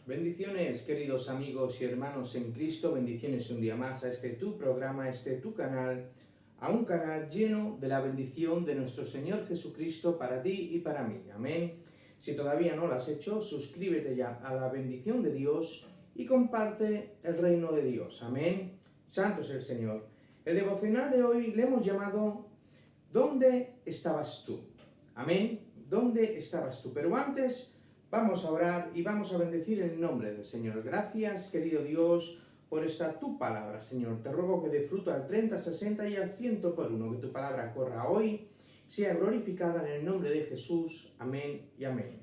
Bendiciones, queridos amigos y hermanos en Cristo, bendiciones un día más a este tu programa, a este tu canal, a un canal lleno de la bendición de nuestro Señor Jesucristo para ti y para mí. Amén. Si todavía no lo has hecho, suscríbete ya a la bendición de Dios y comparte el reino de Dios. Amén. Santo es el Señor. El devocional de hoy le hemos llamado ¿Dónde estabas tú? Amén. ¿Dónde estabas tú? Pero antes vamos a orar y vamos a bendecir el nombre del Señor. Gracias, querido Dios, por esta tu palabra, Señor. Te ruego que dé fruto al 30, 60 y al 100 por uno. Que tu palabra corra hoy, sea glorificada en el nombre de Jesús. Amén y amén.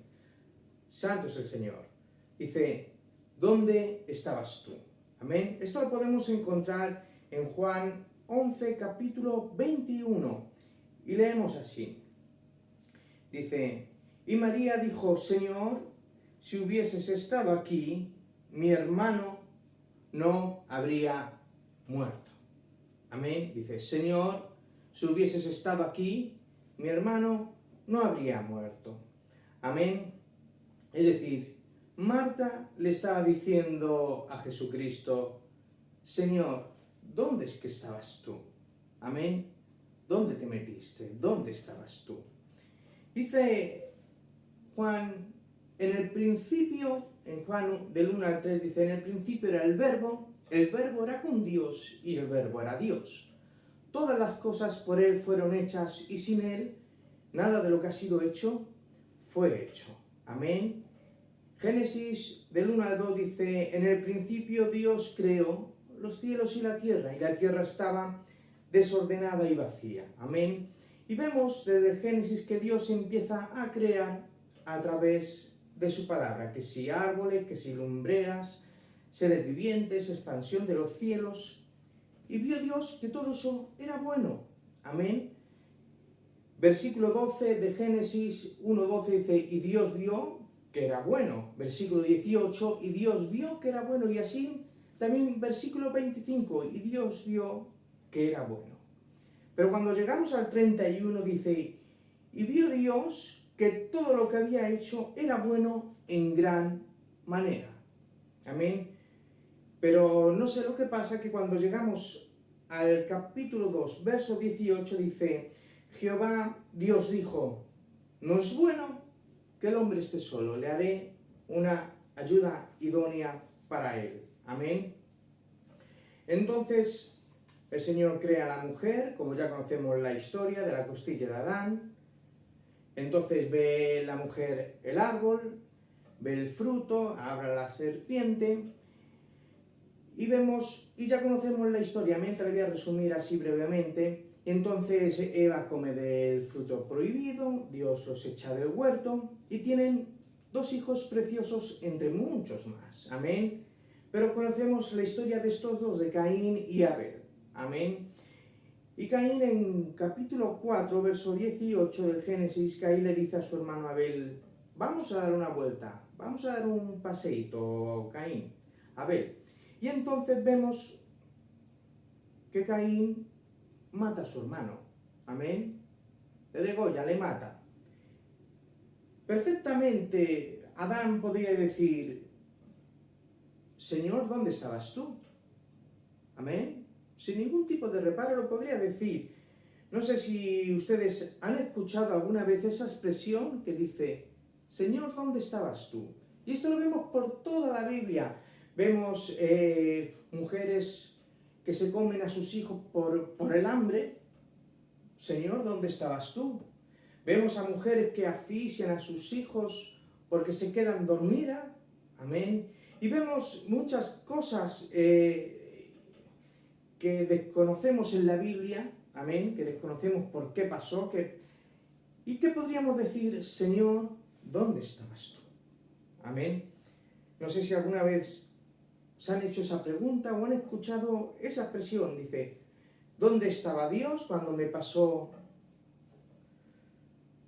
Santo es el Señor. Dice, ¿dónde estabas tú? Amén. Esto lo podemos encontrar en Juan 11, capítulo 21. Y leemos así. Dice, y María dijo, Señor, si hubieses estado aquí, mi hermano no habría muerto. Amén. Dice, Señor, si hubieses estado aquí, mi hermano no habría muerto. Amén. Es decir, Marta le estaba diciendo a Jesucristo, Señor, ¿dónde es que estabas tú? Amén. ¿Dónde te metiste? ¿Dónde estabas tú? Dice Juan, en el principio, en Juan del 1 al 3 dice, en el principio era el verbo era con Dios y el verbo era Dios. Todas las cosas por él fueron hechas y sin él, nada de lo que ha sido hecho fue hecho. Amén. Génesis del 1 al 2 dice, en el principio Dios creó los cielos y la tierra estaba desordenada y vacía. Amén. Y vemos desde el Génesis que Dios empieza a crear a través de su palabra, que si árboles, que si lumbreras, seres vivientes, expansión de los cielos. Y vio Dios que todo eso era bueno. Amén. Versículo 12 de Génesis 1:12 dice, y Dios vio que era bueno. Versículo 18, y Dios vio que era bueno. Y así también versículo 25, y Dios vio que era bueno. Pero cuando llegamos al 31 dice, y vio Dios que todo lo que había hecho era bueno en gran manera. Amén. Pero no sé lo que pasa, que cuando llegamos al capítulo 2, verso 18 dice, Jehová Dios dijo, no es bueno que el hombre esté solo, le haré una ayuda idónea para él. Amén. Entonces el Señor crea a la mujer, como ya conocemos la historia de la costilla de Adán. Entonces ve la mujer el árbol, ve el fruto, abre la serpiente y vemos, y ya conocemos la historia, te la voy a resumir así brevemente. Entonces Eva come del fruto prohibido, Dios los echa del huerto y tienen dos hijos preciosos entre muchos más. Amén. Pero conocemos la historia de estos dos, de Caín y Abel. Amén. Y Caín en capítulo 4, verso 18 del Génesis, Caín le dice a su hermano Abel, vamos a dar una vuelta, vamos a dar un paseíto, Caín, Abel. Y entonces vemos que Caín mata a su hermano. Amén. Le degolla, le mata. Perfectamente Adán podría decir, Señor, ¿dónde estabas tú? Amén. Sin ningún tipo de reparo lo podría decir. No sé si ustedes han escuchado alguna vez esa expresión que dice, Señor, ¿dónde estabas tú? Y esto lo vemos por toda la Biblia. Vemos mujeres que se comen a sus hijos por el hambre. Señor, ¿dónde estabas tú? Vemos a mujeres que asfixian a sus hijos porque se quedan dormidas. Amén. Y vemos muchas cosas que desconocemos en la Biblia, amén, que desconocemos por qué pasó, y que podríamos decir, Señor, ¿dónde estabas tú? Amén. No sé si alguna vez se han hecho esa pregunta o han escuchado esa expresión, dice, ¿dónde estaba Dios cuando me pasó?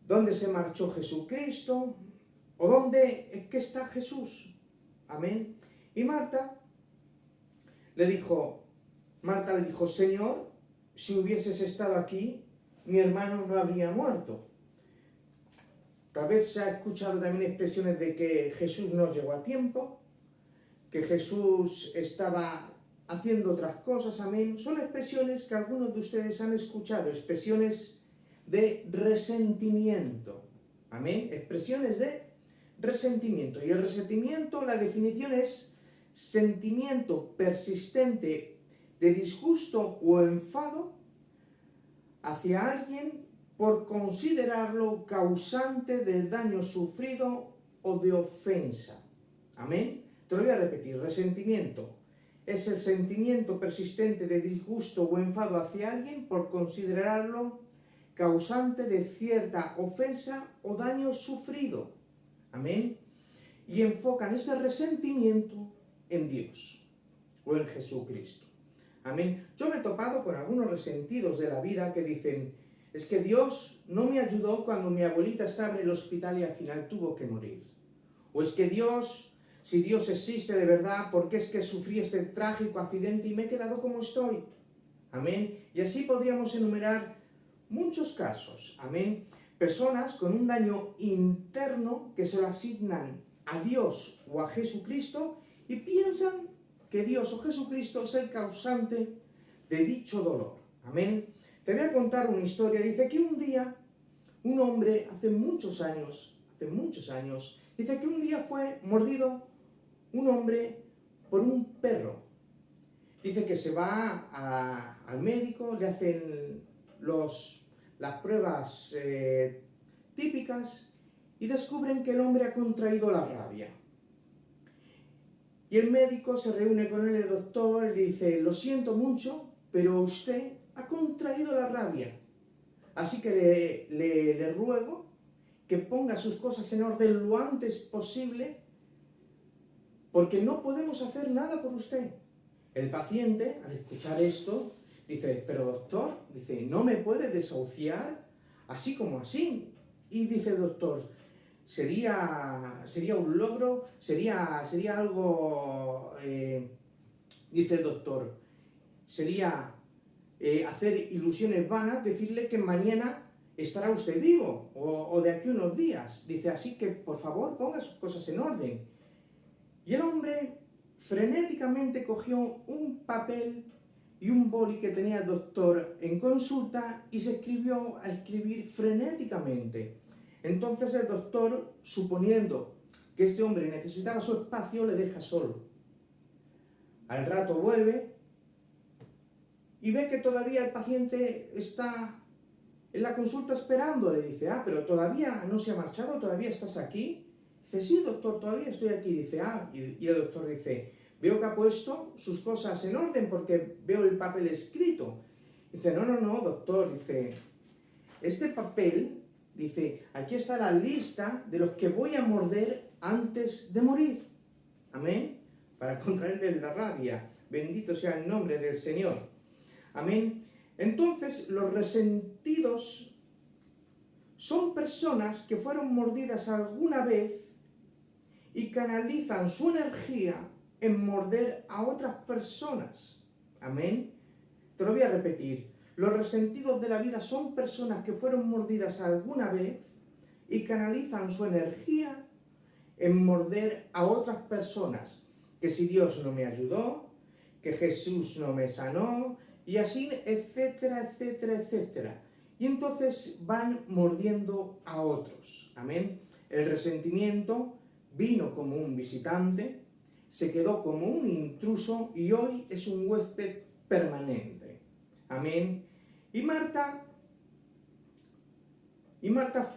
¿Dónde se marchó Jesucristo? ¿O dónde es que está Jesús? Amén. Y Marta le dijo, Señor, si hubieses estado aquí, mi hermano no habría muerto. Tal vez se ha escuchado también expresiones de que Jesús no llegó a tiempo. que Jesús estaba haciendo otras cosas, amén. Son expresiones que algunos de ustedes han escuchado, expresiones de resentimiento, amén. Expresiones de resentimiento. Y el resentimiento, la definición es sentimiento persistente de disgusto o enfado hacia alguien por considerarlo causante del daño sufrido o de ofensa. Amén. Te lo voy a repetir. Resentimiento es el sentimiento persistente de disgusto o enfado hacia alguien por considerarlo causante de cierta ofensa o daño sufrido. Amén. Y enfocan ese resentimiento en Dios o en Jesucristo. Amén. Yo me he topado con algunos resentidos de la vida que dicen: es que Dios no me ayudó cuando mi abuelita estaba en el hospital y al final tuvo que morir. O es que Dios, si Dios existe de verdad, ¿por qué es que sufrí este trágico accidente y me he quedado como estoy? Amén. Y así podríamos enumerar muchos casos. Amén. Personas con un daño interno que se lo asignan a Dios o a Jesucristo y piensan que Dios o Jesucristo es el causante de dicho dolor. Amén. Te voy a contar una historia. Dice que un día, un hombre, hace muchos años, dice que un día fue mordido un hombre por un perro. Dice que se va al médico, le hacen las pruebas típicas y descubren que el hombre ha contraído la rabia. Y el médico se reúne con el doctor y le dice: lo siento mucho, pero usted ha contraído la rabia. Así que le ruego que ponga sus cosas en orden lo antes posible, porque no podemos hacer nada por usted. El paciente, al escuchar esto, dice: pero doctor, dice, no me puede desahuciar así como así. Y dice el doctor: sería un logro, sería algo, dice el doctor, sería hacer ilusiones vanas decirle que mañana estará usted vivo o de aquí unos días. Dice: así que por favor ponga sus cosas en orden. Y el hombre frenéticamente cogió un papel y un boli que tenía el doctor en consulta y se escribió a escribir frenéticamente. Entonces el doctor, suponiendo que este hombre necesitaba su espacio, le deja solo. Al rato vuelve y ve que todavía el paciente está en la consulta esperando. Le dice: pero todavía no se ha marchado, todavía estás aquí. Dice: sí, doctor, todavía estoy aquí. Dice: y el doctor dice: veo que ha puesto sus cosas en orden porque veo el papel escrito. Dice: no, doctor. Dice: este papel, dice, aquí está la lista de los que voy a morder antes de morir. Amén. Para contraerle la rabia. Bendito sea el nombre del Señor. Amén. Entonces, los resentidos son personas que fueron mordidas alguna vez y canalizan su energía en morder a otras personas. Amén. Te lo voy a repetir. Los resentidos de la vida son personas que fueron mordidas alguna vez y canalizan su energía en morder a otras personas. Que si Dios no me ayudó, que Jesús no me sanó, y así, etcétera, etcétera, etcétera. Y entonces van mordiendo a otros. Amén. El resentimiento vino como un visitante, se quedó como un intruso y hoy es un huésped permanente. Amén. Y Marta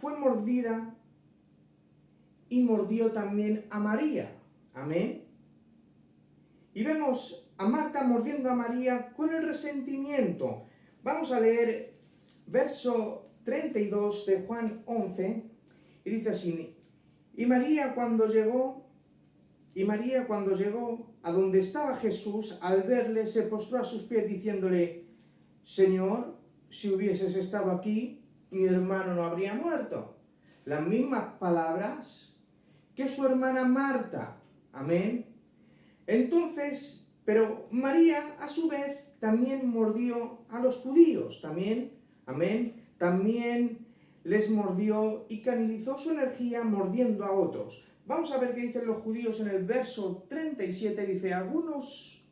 fue mordida y mordió también a María. Amén. Y vemos a Marta mordiendo a María con el resentimiento. Vamos a leer verso 32 de Juan 11 y dice así: Y María cuando llegó a donde estaba Jesús, al verle se postró a sus pies diciéndole: Señor, si hubieses estado aquí, mi hermano no habría muerto. Las mismas palabras que su hermana Marta. Amén. Entonces, pero María a su vez también mordió a los judíos. También, amén. También les mordió y canalizó su energía mordiendo a otros. Vamos a ver qué dicen los judíos en el verso 37. Dice, algunos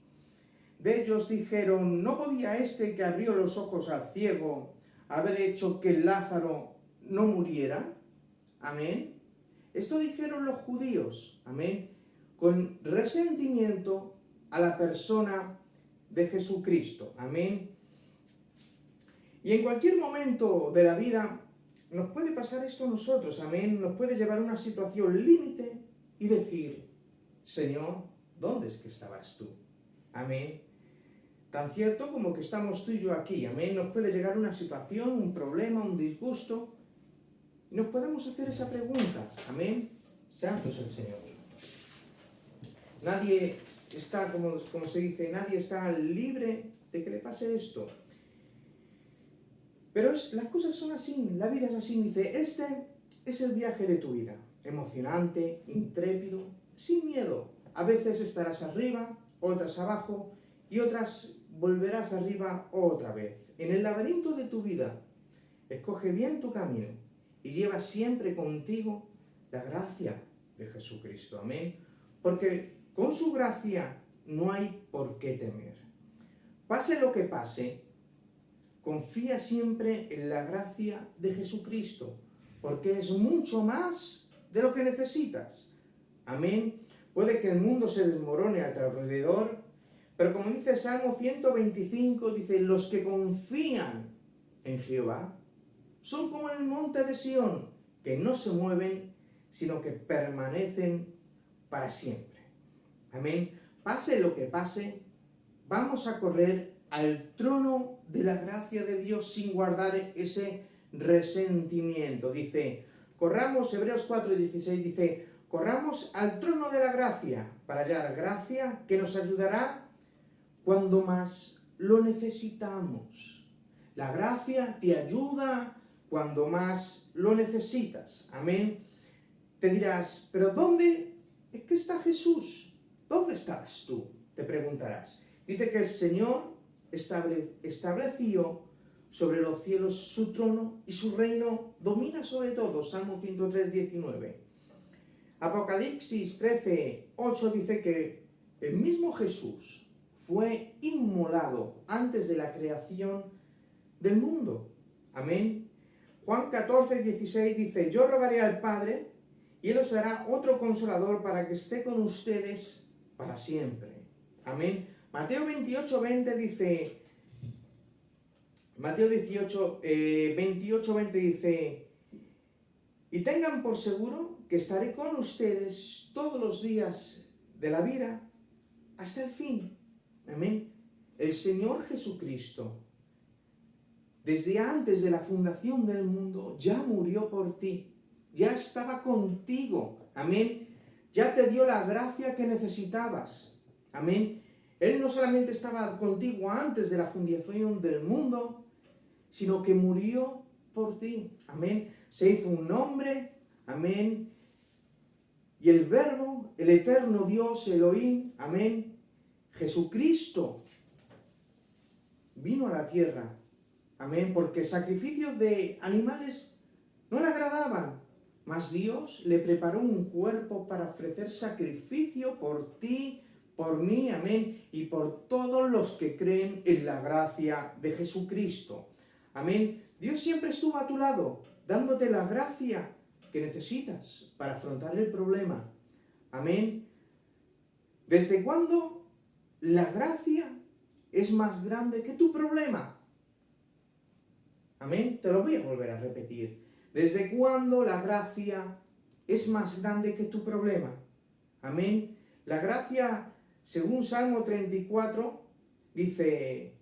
de ellos dijeron, ¿no podía este que abrió los ojos al ciego haber hecho que Lázaro no muriera? Amén. Esto dijeron los judíos, amén, con resentimiento a la persona de Jesucristo, amén. Y en cualquier momento de la vida nos puede pasar esto a nosotros, amén, nos puede llevar a una situación límite y decir, Señor, ¿dónde es que estabas tú? Amén. Tan cierto como que estamos tú y yo aquí, amén, nos puede llegar una situación, un problema, un disgusto, y nos podemos hacer esa pregunta, amén. Santo es el Señor. Nadie está, como se dice, nadie está libre de que le pase esto. Pero las cosas son así, la vida es así. Dice, este es el viaje de tu vida, emocionante, intrépido, sin miedo. A veces estarás arriba, otras abajo, y otras volverás arriba otra vez. En el laberinto de tu vida, escoge bien tu camino y lleva siempre contigo la gracia de Jesucristo. Amén. Porque con su gracia no hay por qué temer. Pase lo que pase, confía siempre en la gracia de Jesucristo, porque es mucho más de lo que necesitas. Amén. Puede que el mundo se desmorone a tu alrededor, pero como dice Salmo 125, dice, los que confían en Jehová son como el monte de Sión, que no se mueven, sino que permanecen para siempre. Amén. Pase lo que pase, vamos a correr al trono de la gracia de Dios sin guardar ese resentimiento. Dice, corramos, Hebreos 4:16 dice, corramos al trono de la gracia para hallar gracia que nos ayudará cuando más lo necesitamos. La gracia te ayuda cuando más lo necesitas. Amén. Te dirás, ¿pero dónde es que está Jesús? ¿Dónde estabas tú? Te preguntarás. Dice que el Señor estableció sobre los cielos su trono y su reino domina sobre todo. Salmo 103:19. Apocalipsis 13:8 dice que el mismo Jesús fue inmolado antes de la creación del mundo. Amén. Juan 14:16 dice, yo rogaré al Padre y Él os dará otro consolador para que esté con ustedes para siempre. Amén. Mateo 28:20 dice, Mateo 28:20 dice, y tengan por seguro que estaré con ustedes todos los días de la vida hasta el fin. Amén. El Señor Jesucristo, desde antes de la fundación del mundo, ya murió por ti, ya estaba contigo. Amén. Ya te dio la gracia que necesitabas. Amén. Él no solamente estaba contigo antes de la fundación del mundo, sino que murió por ti. Amén. Se hizo un hombre. Amén. Y el Verbo, el eterno Dios, Elohim, amén, Jesucristo, vino a la tierra. Amén. Porque sacrificios de animales no le agradaban. Mas Dios le preparó un cuerpo para ofrecer sacrificio por ti, por mí, amén, y por todos los que creen en la gracia de Jesucristo. Amén. Dios siempre estuvo a tu lado, dándote la gracia que necesitas para afrontar el problema. Amén. ¿Desde cuándo la gracia es más grande que tu problema? Amén. Te lo voy a volver a repetir. ¿Desde cuándo la gracia es más grande que tu problema? Amén. La gracia, según Salmo 34, dice,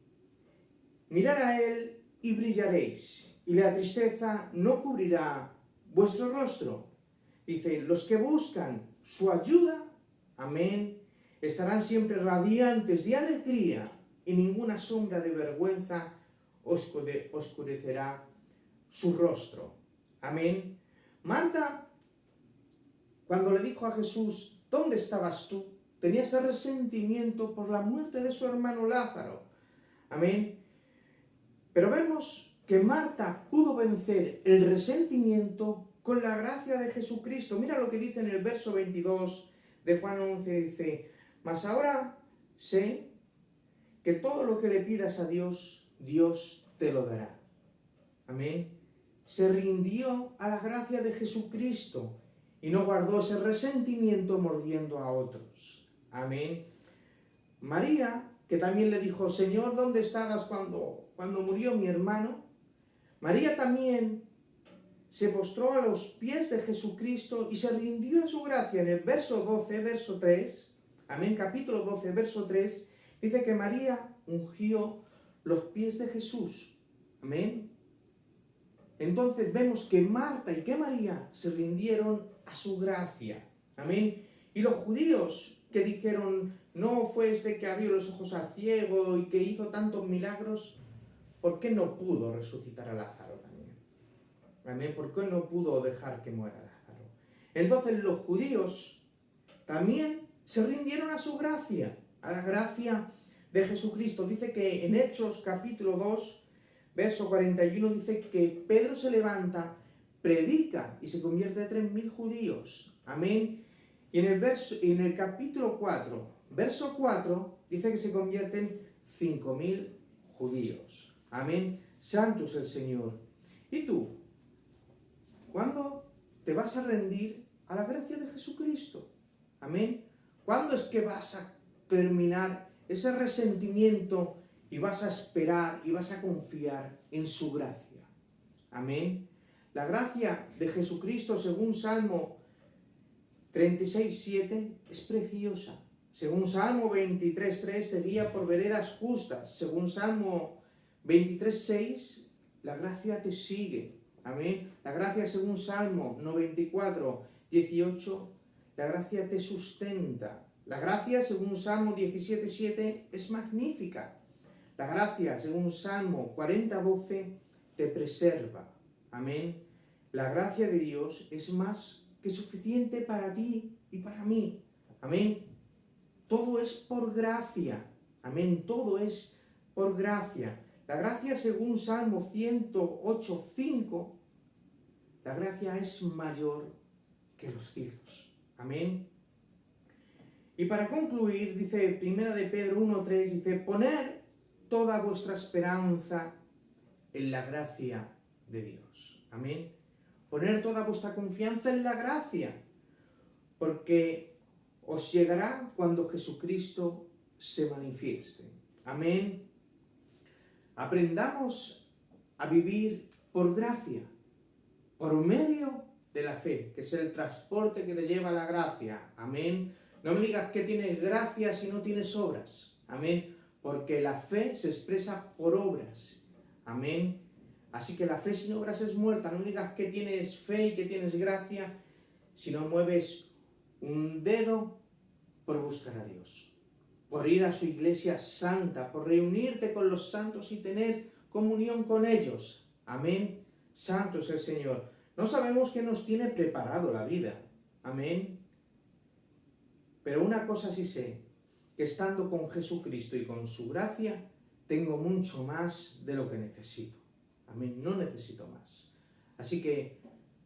mirad a Él y brillaréis, y la tristeza no cubrirá vuestro rostro. Dice, los que buscan su ayuda, amén, estarán siempre radiantes de alegría, y ninguna sombra de vergüenza oscurecerá su rostro. Amén. Marta, cuando le dijo a Jesús, ¿dónde estabas tú?, tenía ese resentimiento por la muerte de su hermano Lázaro. Amén. Pero vemos que Marta pudo vencer el resentimiento con la gracia de Jesucristo. Mira lo que dice en el verso 22 de Juan 11, dice: mas ahora sé que todo lo que le pidas a Dios, Dios te lo dará. Amén. Se rindió a la gracia de Jesucristo y no guardó ese resentimiento mordiendo a otros. Amén. María, que también le dijo: Señor, ¿dónde estabas cuando murió mi hermano? María también se postró a los pies de Jesucristo y se rindió a su gracia. En el verso 12, verso 3, amén, capítulo 12, verso 3, dice que María ungió los pies de Jesús. Amén. Entonces vemos que Marta y que María se rindieron a su gracia. Amén. Y los judíos que dijeron: no fue este que abrió los ojos al ciego y que hizo tantos milagros, ¿por qué no pudo resucitar a Lázaro también? Amén. ¿Por qué no pudo dejar que muera Lázaro? Entonces los judíos también se rindieron a su gracia, a la gracia de Jesucristo. Dice que en Hechos capítulo 2, verso 41, dice que Pedro se levanta, predica y se convierte a 3.000 judíos. Amén. Y en el capítulo 4, verso 4, dice que se convierten 5.000 judíos. Amén. Santo es el Señor. ¿Y tú? ¿Cuándo te vas a rendir a la gracia de Jesucristo? Amén. ¿Cuándo es que vas a terminar ese resentimiento y vas a esperar y vas a confiar en su gracia? Amén. La gracia de Jesucristo, según Salmo 36:7, es preciosa. Según Salmo 23:3, te guía por veredas justas. Según Salmo 23:6, la gracia te sigue. Amén. La gracia, según Salmo 94:18, la gracia te sustenta. La gracia, según Salmo 17:7, es magnífica. La gracia, según Salmo 40:12, te preserva. Amén. La gracia de Dios es más que suficiente para ti y para mí. Amén. Todo es por gracia. Amén. Todo es por gracia. La gracia, según Salmo 108:5, la gracia es mayor que los cielos. Amén. Y para concluir, dice 1 de Pedro 1:3, dice: poner toda vuestra esperanza en la gracia de Dios. Amén. Poner toda vuestra confianza en la gracia, porque os llegará cuando Jesucristo se manifieste. Amén. Aprendamos a vivir por gracia, por medio de la fe, que es el transporte que te lleva a la gracia. Amén. No me digas que tienes gracia si no tienes obras. Amén. Porque la fe se expresa por obras. Amén. Así que la fe sin obras es muerta. No me digas que tienes fe y que tienes gracia si no mueves un dedo por buscar a Dios, por ir a su iglesia santa, por reunirte con los santos y tener comunión con ellos. Amén. Santo es el Señor. No sabemos qué nos tiene preparado la vida. Amén. Pero una cosa sí sé, que estando con Jesucristo y con su gracia, tengo mucho más de lo que necesito. Amén. No necesito más. Así que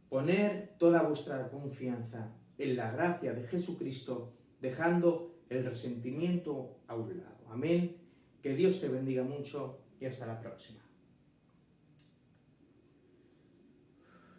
poner toda vuestra confianza en la gracia de Jesucristo, dejando el resentimiento a un lado. Amén. Que Dios te bendiga mucho y hasta la próxima.